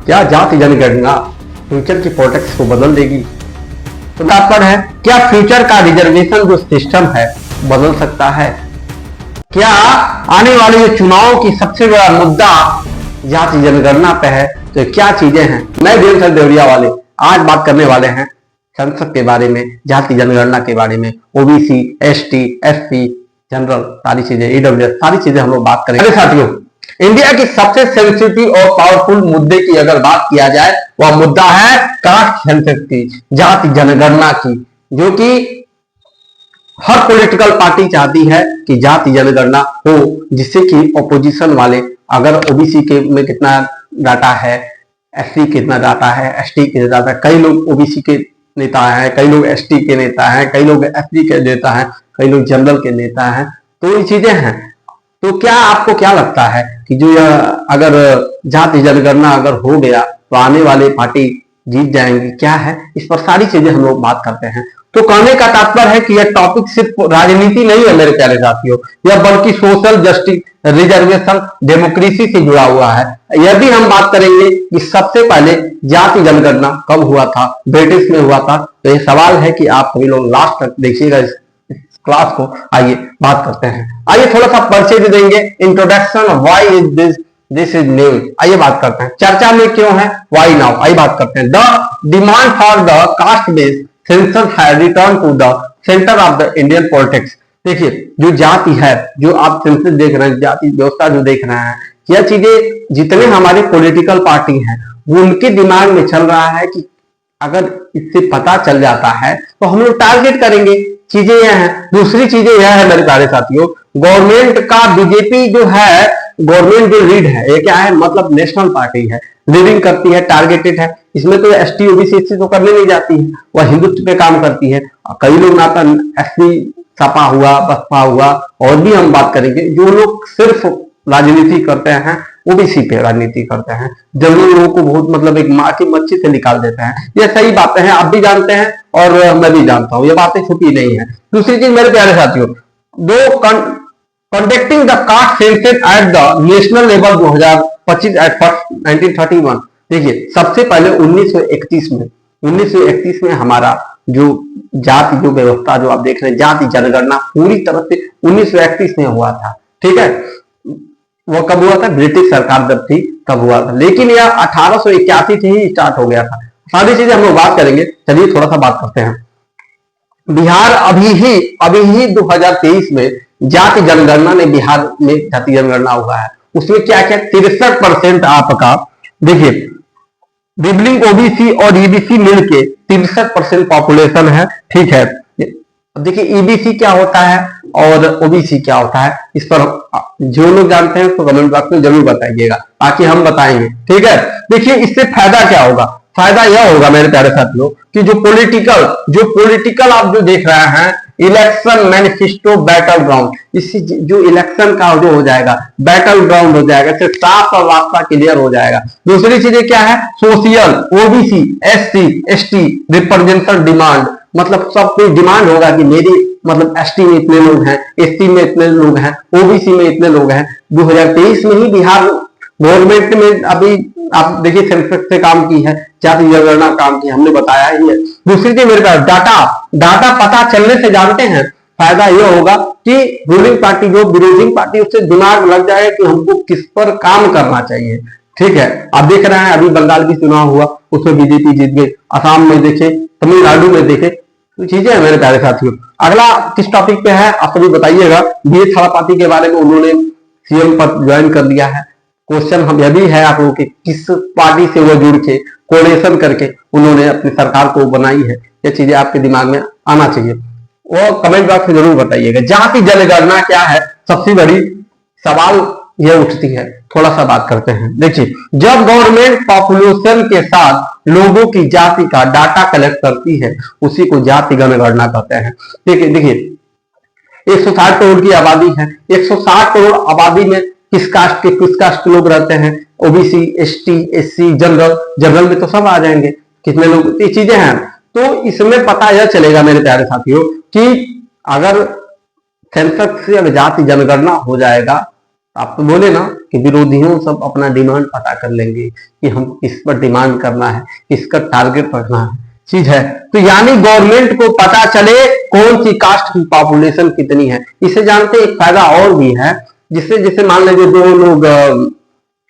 क्या जाति जनगणना फ्यूचर की पॉलिटिक्स को बदल देगी? तो तात्पर्य है, क्या फ्यूचर का रिजर्वेशन जो सिस्टम है बदल सकता है? क्या आने वाले जो चुनाव की सबसे बड़ा मुद्दा जाति जनगणना पे है? तो क्या चीजें हैं, मैं देवेंद्र देवरिया वाले आज बात करने वाले हैं संसद के बारे में, जाति जनगणना के बारे में, ओबीसी, एसटी, एससी, जनरल, सारी चीजें, ईडब्ल्यूएस, सारी चीजें हम लोग बात करेंगे। साथियों, इंडिया की सबसे सेंसिटिव और पावरफुल मुद्दे की अगर बात किया जाए, वह मुद्दा है कास्ट सेंसस की, जाति जनगणना की, जो कि हर पॉलिटिकल पार्टी चाहती है कि जाति जनगणना हो, जिससे कि ऑपोजिशन वाले, अगर ओबीसी के में कितना डाटा है, एससी कितना डाटा है, एसटी कितना डाटा है, कई लोग ओबीसी के नेता हैं, कई लोग एसटी के नेता हैं, कई लोग एससी के नेता हैं, कई लोग जनरल के नेता हैं, तो ये चीजें हैं। तो क्या आपको क्या लगता है कि जो अगर जाति जनगणना अगर हो गया तो आने वाले पार्टी जीत जाएंगी? क्या है, इस पर सारी चीजें हम लोग बात करते हैं। तो कहने का तात्पर्य है कि यह टॉपिक सिर्फ राजनीति नहीं है मेरे प्यारे साथियों, यह बल्कि सोशल जस्टिस, रिजर्वेशन, डेमोक्रेसी से जुड़ा हुआ है। यदि हम बात करेंगे कि सबसे पहले जाति जनगणना कब हुआ था, ब्रिटिश में हुआ था, तो ये सवाल है कि आप सभी लोग लास्ट तक देखिएगा इस क्लास को। आइए बात करते हैं, आइए थोड़ा सा परिचय दे देंगे, introduction, why is this is news. आइए बात करते हैं, चर्चा में क्यों है, व्हाई नाउ। आइए बात करते हैं, the demand for the caste based census has return to the centre of the Indian politics. देखिए, जो जाति है, जो आप सेंसस देख रहे हैं, जाति व्यवस्था जो देख रहे हैं, यह चीजें जितने हमारे पॉलिटिकल पार्टी हैं वो उनके दिमाग में चल रहा है कि अगर इससे पता चल जाता है तो हम लोग टारगेट करेंगे। चीजें यह है। दूसरी चीजें यह है मेरे प्यारे साथियों, गवर्नमेंट का बीजेपी जो है, गवर्नमेंट जो लीड है, ये क्या है, मतलब नेशनल पार्टी है, लीडिंग करती है, टारगेटेड है। इसमें तो एसटी ओबीसी एससी तो करने नहीं जाती है, वह हिंदुत्व पे काम करती है। कई लोग नाता एससी, सपा हुआ, बसपा हुआ, और भी हम बात करेंगे, जो लोग सिर्फ राजनीति करते हैं, ओबीसी पे राजनीति करते हैं, जनरल लोगों को बहुत मतलब एक माँ की मच्छी से निकाल देते हैं। ये सही बातें हैं, आप भी जानते हैं और मैं भी जानता हूँ, ये बातें छुपी नहीं है। दूसरी चीज मेरे प्यारे साथियों, दो conducting the caste census at the national level 2025 at first 1931। देखिए, सबसे पहले 1931 में हमारा जो जाति जो व्यवस्था जो आप देख रहे हैं, जाति जनगणना पूरी तरह से 1931 में हुआ था। ठीक है, वो कब हुआ था, ब्रिटिश सरकार जब थी तब हुआ था, लेकिन यह 1881 से ही स्टार्ट हो गया था। सारी चीजें हम लोग बात करेंगे, चलिए थोड़ा सा बात करते हैं। बिहार अभी ही 2023 में जाति जनगणना ने बिहार में जाति जनगणना हुआ है। उसमें क्या क्या 63% आपका, देखिए रिबलिंग ओबीसी और ईबीसी मिलके 63% पॉपुलेशन है। ठीक है, देखिए ईबीसी क्या होता है और ओबीसी क्या होता है, इस पर जो लोग जानते हैं तो कमेंट बॉक्स में जरूर बताइएगा, ताकि हम बताएंगे। ठीक है, देखिए इससे फायदा क्या होगा, फायदा यह होगा मेरे प्यारे साथियों कि जो पॉलिटिकल आप जो देख रहे हैं, इलेक्शन मैनिफेस्टो बैटल ग्राउंड, इससे जो इलेक्शन का जो हो जाएगा, बैटल ग्राउंड हो जाएगा, इससे साफ और रास्ता क्लियर हो जाएगा। दूसरी चीजें क्या है, social, OBC, SC, ST representation demand, मतलब सब कोई डिमांड होगा कि मेरी मतलब एसटी में इतने लोग हैं, एससी में इतने लोग हैं, ओबीसी में इतने लोग हैं। 2023 में ही बिहार गवर्नमेंट में अभी आप देखिए सेंसस से काम की है, जाति जनगणना काम की, हमने बताया ही है। दूसरी चीज मेरे पास डाटा पता चलने से जानते हैं फायदा यह होगा कि रूलिंग पार्टी जो विरोधी पार्टी, उससे दिमाग लग जाएगा कि हमको किस पर काम करना चाहिए। ठीक है, आप देख रहे हैं अभी बंगाल भी चुनाव हुआ, उसमें बीजेपी जीत गई, असम में देखे, तमिलनाडु में देखे, तो चीजें है मेरे प्यारे साथियों। अगला किस टॉपिक पे है आप सभी बताइएगा। बीएस थालापति के बारे में उन्होंने सीएम पद ज्वाइन कर लिया है। क्वेश्चन हम यह भी है आप लोगों के, किस पार्टी से वो जुड़ के कोऑर्डिनेशन करके उन्होंने अपनी सरकार को बनाई है, ये चीजें आपके दिमाग में आना चाहिए, वो कमेंट बॉक्स में जरूर बताइएगा। जाति जनगणना क्या है, सबसे बड़ी सवाल यह उठती है, थोड़ा सा बात करते हैं। देखिए, जब गवर्नमेंट पॉपुलेशन के साथ लोगों की जाति का डाटा कलेक्ट करती है, उसी को जाति जनगणना कहते हैं। देखिए 160 करोड़ की आबादी है, 160 करोड़ आबादी में किस कास्ट के लोग रहते हैं, ओबीसी, एसटी, एससी, जनरल में तो सब आ जाएंगे, कितने लोग, ये चीजें हैं। तो इसमें पता यह चलेगा मेरे प्यारे साथियों कि अगर सेंसस से जाति जनगणना हो जाएगा आप तो बोले ना कि विरोधियों सब अपना डिमांड पता कर लेंगे कि हम किस पर डिमांड करना है, किसका टारगेट रखना है, चीज है। तो यानी गवर्नमेंट को पता चले कौन सी कास्ट की पॉपुलेशन कितनी है। इसे जानते एक फायदा और भी है, जिससे जैसे मान लीजिए दो लोग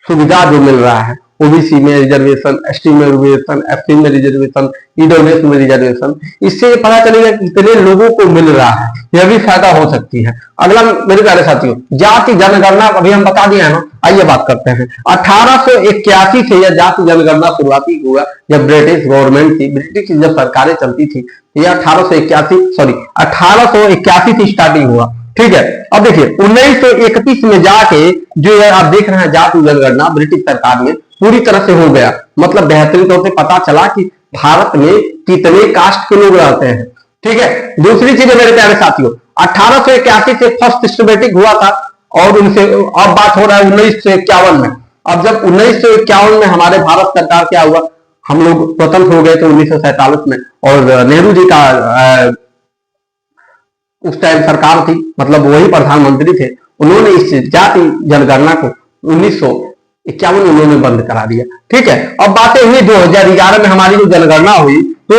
सुविधा जो मिल रहा है, ओबीसी में रिजर्वेशन, एसटी में रिजर्वेशन, एससी में रिजर्वेशन, ईडब्ल्यूएस में रिजर्वेशन, इससे ये पता चलेगा कि कितने लोगों को मिल रहा है, यह भी फायदा हो सकती है। अगला मेरे प्यारे साथियों, जाति जनगणना अभी हम बता दिए हैं ना, आइए बात करते हैं। 1881 से यह जाति जनगणना शुरुआती हुआ जब ब्रिटिश गवर्नमेंट थी, ब्रिटिश जब सरकारें चलती थी, यह 1881 से स्टार्टिंग हुआ, ठीक है। अब देखिए 1931 में जाके जो आप देख रहे हैं जाति जनगणना ब्रिटिश सरकार में पूरी तरह से हो गया, मतलब बेहतरीन तौर से पता चला कि भारत में कितने कास्ट के लोग रहते हैं, ठीक है। दूसरी चीज है मेरे प्यारे साथियों, 1881 से फर्स्ट सिस्टमेटिक हुआ था और उनसे अब बात हो रहा है 1951 में। अब जब 1951 में हमारे भारत सरकार क्या हुआ, हम लोग स्वतंत्र हो गए थे 1947 में, और नेहरू जी का उस टाइम सरकार थी, मतलब वही प्रधानमंत्री थे, उन्होंने इस जाति जनगणना को 1951 में उन्होंने बंद करा दिया, ठीक है। अब बातें हुई 2011 में हमारी जो जनगणना हुई, तो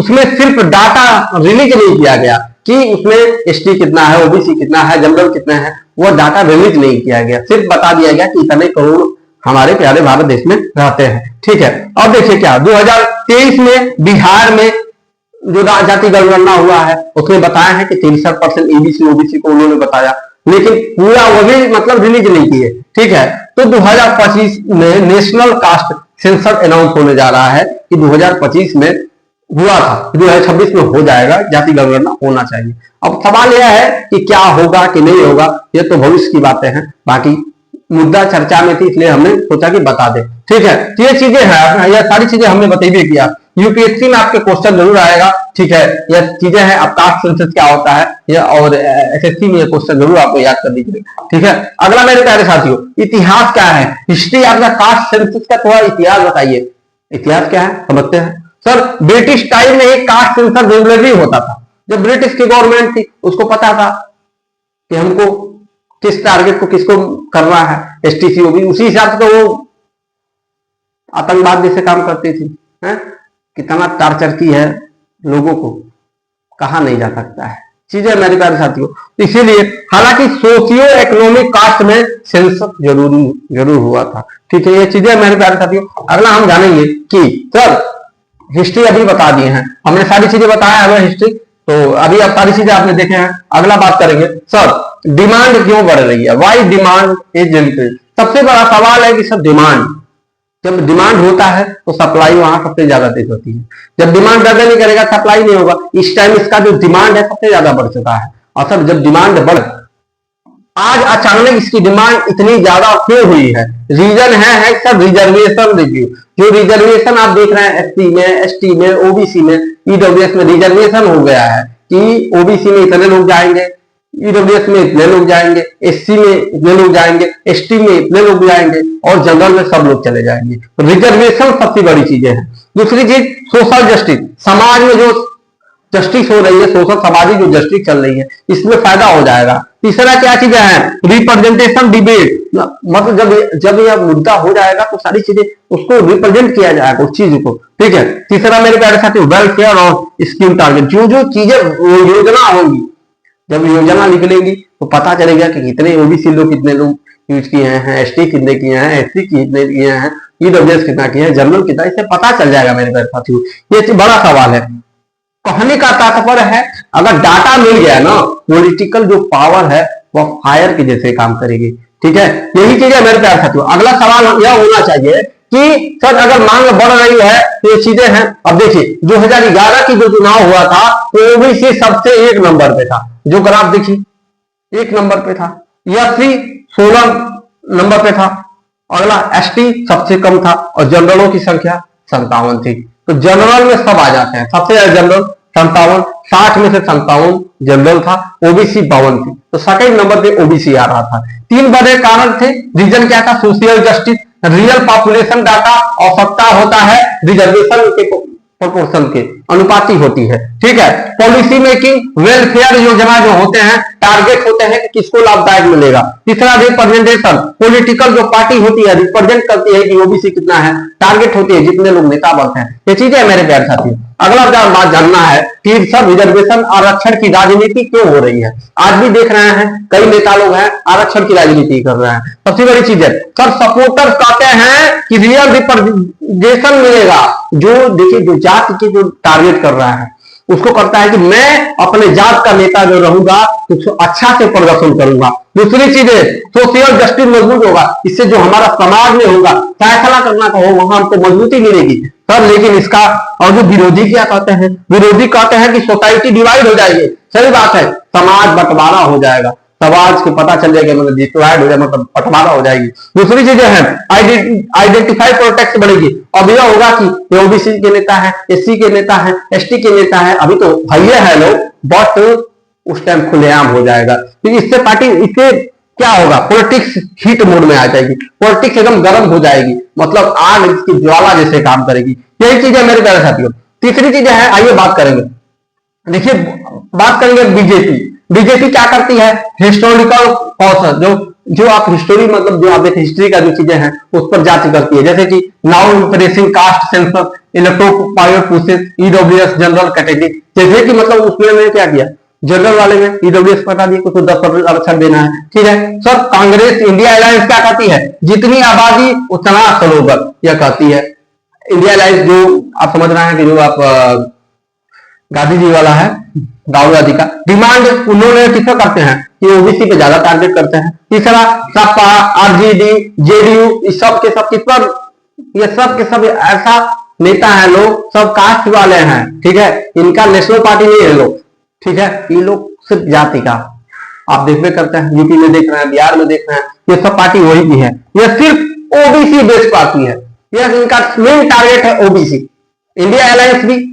उसमें सिर्फ डाटा रिलीज नहीं किया गया कि उसमें एसटी कितना है, ओबीसी कितना है, जनरल कितना है, वो डाटा रिलीज नहीं किया गया, सिर्फ बता दिया गया कि इतने करोड़ हमारे प्यारे भारत देश में रहते हैं, ठीक है। अब देखिए क्या 2023 में बिहार में जो जाति जनगणना हुआ है उसमें बताया है कि 63% ईबीसी ओबीसी को उन्होंने बताया, लेकिन पूरा वो भी मतलब रिलीज नहीं किए, ठीक है। तो 2025 में नेशनल कास्ट सेंसस अनाउंस होने जा रहा है कि 2025 में हुआ था, 2026 में हो जाएगा, जाति जनगणना होना चाहिए। अब सवाल यह है कि क्या होगा कि नहीं होगा, ये तो भविष्य की बातें हैं, बाकी मुद्दा चर्चा में थी इसलिए हमने सोचा कि बता दें, ठीक है। तो ये चीजें हैं, यह सारी चीजें हमने बताई किया, यूपीएससी में आपके क्वेश्चन जरूर आएगा, ठीक है। यह चीजें हैं, अब कास्ट सेंसस क्या होता है यह, और एसएससी में यह क्वेश्चन जरूर आपको याद कर लीजिए, ठीक है। अगला मेरे प्यारे साथियों, इतिहास क्या है, हिस्ट्री आपका कास्ट सेंसस का थोड़ा इतिहास बताइए, इतिहास क्या है समझते हैं। सर ब्रिटिश टाइम में एक कास्ट सेंसस रेगुलरली होता था, जब ब्रिटिश की गवर्नमेंट थी उसको पता था कि हमको किस टारगेट को किसको करना है, एसटीसी ओबी, उसी हिसाब से तो वो आतंकवाद जैसे काम करती थी, है? कितना टार्चर की है लोगों को, कहा नहीं जा सकता है, चीजें मेरे प्यारे साथियों। इसीलिए हालांकि सोशियो इकोनॉमिक कास्ट में सेंसस जरूर हुआ था, ठीक है। ये चीजें मेरे प्यारे साथियों। अगला हम जानेंगे कि सर हिस्ट्री अभी बता दिए हैं हमने, सारी चीजें बताया है हिस्ट्री, तो अभी अब सारी चीजें आपने देखे हैं। अगला बात करेंगे सर डिमांड क्यों बढ़ रही है, वाई डिमांड इज इंक्रीज। सबसे बड़ा सवाल है कि सर डिमांड, जब डिमांड होता है तो सप्लाई वहां सबसे ज्यादा तेज होती है, जब डिमांड ज्यादा नहीं करेगा सप्लाई नहीं होगा। इस टाइम इसका जो डिमांड है सबसे ज्यादा बढ़ चुका है, और सर जब डिमांड बढ़, आज अचानक इसकी डिमांड इतनी ज्यादा क्यों हुई है, रीजन है सर रिजर्वेशन रिव्यू। जो रिजर्वेशन आप देख रहे हैं एससी में, एसटी में, ओबीसी में, ईडब्ल्यूएस में रिजर्वेशन हो गया है कि ओबीसी में इतने लोग जाएंगे, ईडब्ल्यूएस में इतने लोग जाएंगे, एससी में इतने लोग जाएंगे, एसटी में इतने लोग जाएंगे, और जनरल में सब लोग चले जाएंगे। रिजर्वेशन सबसे बड़ी चीजें हैं। दूसरी चीज सोशल जस्टिस, समाज में जो जस्टिस हो रही है, सोशल सामाजिक जो जस्टिस चल रही है, इसमें फायदा हो जाएगा। तीसरा क्या चीजें हैं, रिप्रेजेंटेशन डिबेट, मतलब जब यह मुद्दा हो जाएगा तो सारी चीजें उसको रिप्रेजेंट किया जाएगा उस चीज को, ठीक है। तीसरा मेरे प्यारे साथी वेलफेयर और स्कीम टारगेट, जो चीजें योजना होंगी, जब योजना निकलेगी तो पता चलेगा कि कितने ओबीसी लोग कितने लोग यूज किए हैं, एसटी कितने किए हैं, एससी कितने किए हैं, ईडब्ल्यूएस कितना किए हैं, जनरल कितना, इससे पता चल जाएगा मेरे प्यारे साथियों। ये बड़ा सवाल है। कहने का तात्पर्य है अगर डाटा मिल गया ना, पॉलिटिकल जो पावर है वो फायर के जैसे काम करेगी, ठीक है। यही चीज है मेरे प्यारे साथियों। अगला सवाल यह होना चाहिए कि सर अगर मांग बढ़ रही है तो ये चीजें हैं। अब देखिए 2011 की जो चुनाव हुआ था तो ओबीसी सबसे 1 नंबर पे था, जो ग्राफ देखिए 1 नंबर पे था, एससी 16 नंबर पे था, अगला एसटी सबसे कम था, और जनरलों की संख्या 57 थी। तो जनरल में सब आ जाते हैं, सबसे ज्यादा जनरल 57, 60 में से 57 जनरल था, ओबीसी 52 थी, तो सेकंड नंबर पे ओबीसी आ रहा था। 3 बड़े कारण थे, रीजन क्या था, social justice, real population data, आवश्यकता होता है रिजर्वेशन के प्रोपोर्शन के अनुपाती होती है। ठीक है, पॉलिसी मेकिंग वेलफेयर योजना जो होते हैं टारगेट होते हैं कि किसको लाभदायक मिलेगा। तीसरा रिप्रेजेंटेशन, पॉलिटिकल जो पार्टी होती है रिप्रेजेंट करती है कि ओबीसी कितना है, टारगेट होती है जितने लोग नेता बनते हैं। ये चीजें मेरे प्यारे साथियों। अगला बात जानना है कि सब रिजर्वेशन आरक्षण की राजनीति क्यों हो रही है। आज भी देख रहे हैं कई नेता लोग हैं आरक्षण की राजनीति कर रहे हैं। सबसे बड़ी चीज है सब सपोर्टर्स कहते हैं कि रियल रिप्रेजेंटेशन मिलेगा। जो देखिए जो जाति के जो टारगेट कर रहा है उसको करता है कि मैं अपने जात का नेता जो रहूंगा तो अच्छा से प्रदर्शन करूंगा। दूसरी चीज है सोशल जस्टिस मजबूत होगा, इससे जो हमारा समाज में होगा फैसला करना का हो वहां हमको मजबूती मिलेगी तब। लेकिन इसका और जो विरोधी क्या कहते हैं, विरोधी कहते हैं कि सोसाइटी डिवाइड हो जाएगी। सही बात है, समाज बंटवारा हो जाएगा, समाज को पता चल जाएगा मतलब डिवाइड हो जाए मतलब बंटवारा हो जाएगी। दूसरी चीजें हैं आइडेंटिफाई प्रोटेक्ट बढ़ेगी। अब यह होगा कि ओबीसी के नेता है, एससी के नेता है, एसटी के नेता है, अभी तो भैया है लोग, बट उस टाइम खुलेआम हो जाएगा। तो इससे पार्टी इससे क्या होगा, पॉलिटिक्स हीट मोड में आ जाएगी, पॉलिटिक्स एकदम गर्म हो जाएगी, मतलब आग की ज्वाला जैसे काम करेगी। यही चीज है मेरे प्यारे साथियों। तीसरी चीज है, आइए बात करेंगे। देखिए बात करेंगे बीजेपी। बीजेपी क्या करती है, हिस्टोरिकल कॉज जो आप हिस्टोरी मतलब जो आप हिस्ट्री का जो चीजें हैं उस पर जांच करती है। जैसे कि now impressing caste census electro पुसेस EWS general category, जैसे कि मतलब उसमें क्या किया, जनरल वाले में ईडब्ल्यूएस बता दिए, कुछ 10% आरक्षण देना है। ठीक है सर, कांग्रेस इंडिया अलायंस क्या कहती है, जितनी आबादी उतना सरोवर, यह कहती है। इंडिया अलायंस जो आप समझ रहे हैं कि जो आप गांधी जी वाला है, राहुल गांधी का डिमांड उन्होंने किसका करते हैं कि ओबीसी पे ज्यादा टारगेट करते हैं। तीसरा सपा आरजेडी जेडीयू इस सब के सब किस पर, ये सब के सब ऐसा नेता है लोग सब कास्ट वाले हैं। ठीक है, इनका नेशनल पार्टी नहीं है लोग। ठीक है, ये लोग सिर्फ जाति का आप देखते करते हैं, यूपी में देख रहे हैं, बिहार में देख रहे हैं, ये सब पार्टी वही की है, ये सिर्फ ओबीसी बेस्ड पार्टी है। यह इनका मेन टारगेट है ओबीसी। इंडिया अलायंस भी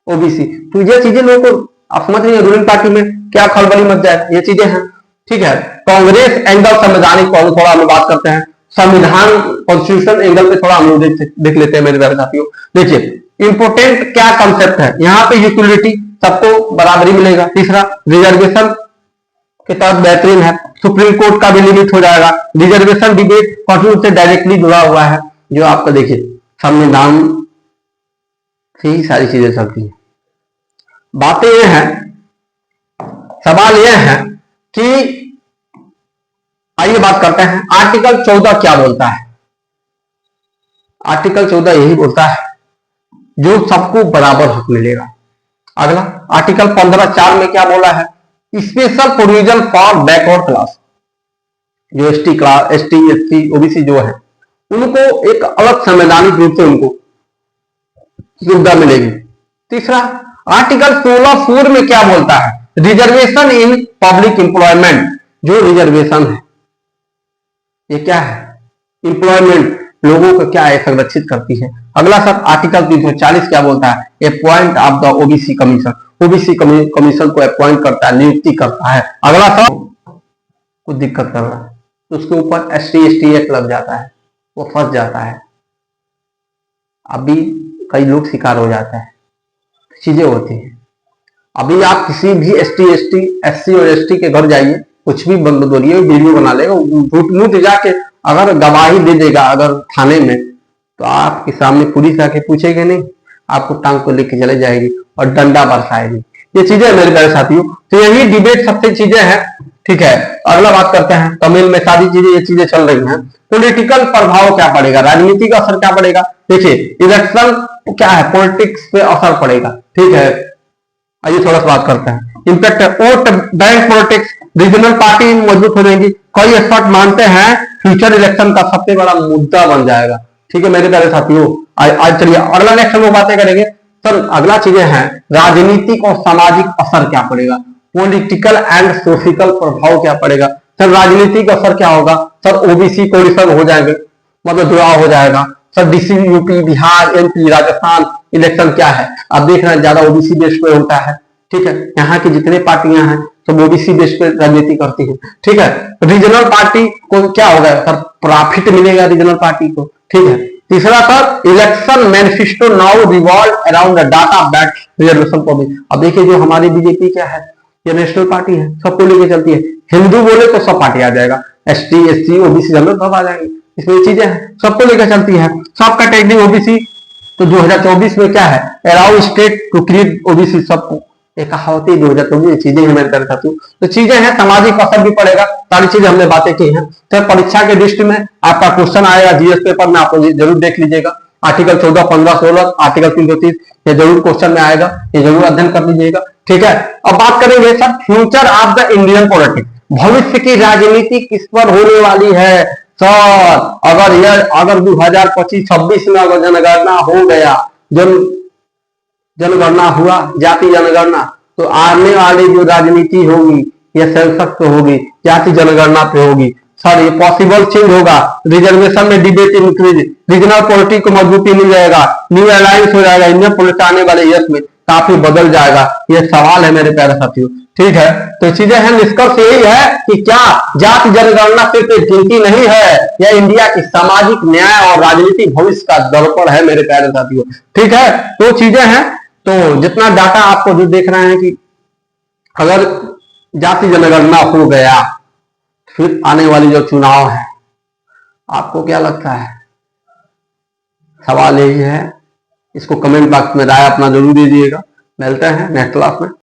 ओबीसी। तो ये चीजें लोगों को आप समझ रही है, रूलिंग पार्टी में क्या खलबली मच जाए, ये चीजें हैं। ठीक है, कांग्रेस एंगल संवैधानिक थोड़ा हम बात करते हैं, संविधान कॉन्स्टिट्यूशन एंगल पे थोड़ा हम लोग देख लेते हैं मेरे प्यारे साथियों। देखिए इंपोर्टेंट क्या कंसेप्ट है यहाँ पे, यूटिलिटी सबको बराबरी मिलेगा। तीसरा रिजर्वेशन के तहत बेहतरीन है, सुप्रीम कोर्ट का भी लिमिट हो जाएगा। रिजर्वेशन डिबेट कॉन्स्टिट्यूशन से डायरेक्टली जुड़ा हुआ है, जो आपका देखिए संविधान से ही सारी चीजें चलती है। बातें ये हैं, सवाल यह है कि आइए बात करते हैं आर्टिकल 14 क्या बोलता है। आर्टिकल 14 यही बोलता है जो सबको बराबर हक मिलेगा। अगला आर्टिकल 15(4) में क्या बोला है, special provision for backward class, जो ST class, ST SC OBC जो है उनको एक अलग संवैधानिक रूप से उनको सुविधा मिलेगी। तीसरा आर्टिकल 16(4) में क्या बोलता है, रिजर्वेशन इन पब्लिक एम्प्लॉयमेंट, जो रिजर्वेशन है ये क्या है, एम्प्लॉयमेंट लोगों को क्या है संरक्षित करती है। अगला सब आर्टिकल 340 क्या बोलता है, appoint of the OBC commission, OBC commission को अपॉइंट करता है, नियुक्ति करता है। अगला सब कुछ दिक्कत कर रहा है तो उसके ऊपर एसटी एसटी एक्ट लग जाता है, वो फंस जाता है। अभी कई लोग शिकार हो जाते हैं, चीजें होती हैं। अभी आप किसी भी एससी और एसटी के घर जाइए, कुछ भी बंद बोलिए, वीडियो बना लेगा, झूठ मूठ जाके अगर गवाही दे देगा अगर थाने में, तो आपके सामने पुलिस आके पूछेगी नहीं, आपको टांग को लेके चले जाएगी और डंडा बरसाएगी। ये चीजें मेरे प्यारे साथियों, तो यही डिबेट सबसे चीजें हैं। ठीक है, अगला बात करते हैं, तमिल में सारी चीजें ये चीजें चल रही हैं। पॉलिटिकल प्रभाव क्या पड़ेगा, राजनीतिक असर क्या पड़ेगा। देखिए इलेक्शन क्या है, पॉलिटिक्स पे असर पड़ेगा। ठीक है, आइए थोड़ा सा बात करते हैं impact vote bank politics, regional party मजबूत हो जाएंगी। कई एक्सपर्ट मानते हैं फ्यूचर इलेक्शन का सबसे बड़ा मुद्दा बन जाएगा। ठीक है मेरे प्यारे साथियों, आज चलिए अगला नेक्स्ट हम बातें करेंगे। सर अगला चीजें हैं राजनीतिक और सामाजिक असर क्या पड़ेगा, पॉलिटिकल एंड सोशल प्रभाव क्या पड़ेगा। सर राजनीतिक असर क्या होगा, सर ओबीसी कोलिशन हो जाएंगे, मतलब जुड़ाव हो जाएगा। Sir DC UP Bihar MP Rajasthan election क्या है, आप देख रहे हैं ज्यादा ओबीसी बेस पे होता है। ठीक है, यहाँ की जितने पार्टियां हैं सब ओबीसी बेस पे राजनीति करती है। ठीक है, रीजनल पार्टी को क्या होगा, सर प्रॉफिट मिलेगा रीजनल पार्टी को। ठीक है, तीसरा sir, election manifesto now revolve around the data based reservation policy. अब देखिए जो हमारी बीजेपी क्या है, ये नेशनल पार्टी है, सबको लेके चलती है। हिंदू बोले तो सब पार्टी आ जाएगा, एसटी एससी ओबीसी जनरल सब आ जाएंगे, इसमें चीजें हैं, सबको लेकर चलती है, सब कैटेगरी ओबीसी। तो 2024 में क्या है, allow state to create OBC सबको, एक कहावत 2024 चीजें हैं मेरे तरह साथियों। तो चीजें हैं, सामाजिक असर भी पड़ेगा, सारी चीजें हमने बातें की हैं। तो परीक्षा के दृष्टि में आपका क्वेश्चन आएगा जीएस पेपर में, आप जरूर देख लीजिएगा। आर्टिकल 14, 15, 16, आर्टिकल 330 ये जरूर क्वेश्चन में आएगा, ये जरूर अध्ययन कर लीजिएगा। ठीक है, अब बात करेंगे sir future of the Indian politics, भविष्य की राजनीति किस पर होने वाली है सर। अगर 2025-26 में अगर जनगणना हो गया, जनगणना हुआ, जाति जनगणना, तो आने वाली जो राजनीति होगी यह सेंसस पे होगी, जाति जनगणना पे होगी सर। ये पॉसिबल चेंज होगा, रिजर्वेशन में डिबेट इंक्रीज, रीजनल पॉलिटिक्स को मजबूती मिल जाएगा, न्यू अलायंस हो जाएगा, इंडियन पॉलिटिक्स आने वाले ईयर्स में काफी बदल जाएगा, ये सवाल है मेरे प्यारे साथियों। ठीक है, तो चीजें हैं, निष्कर्ष यही है कि क्या जाति जनगणना सिर्फ एक गिनती नहीं है, यह इंडिया की सामाजिक न्याय और राजनीतिक भविष्य का दर्पण है मेरे प्यारे साथियों। ठीक है, तो चीजें हैं, तो जितना डाटा आपको जो देख रहे हैं कि अगर जाति जनगणना हो गया, फिर आने वाली जो चुनाव है, आपको क्या लगता है? सवाल यही है, इसको कमेंट बॉक्स में राय अपना जरूर दीजिएगा। मिलते हैं नेक्स्ट क्लास में।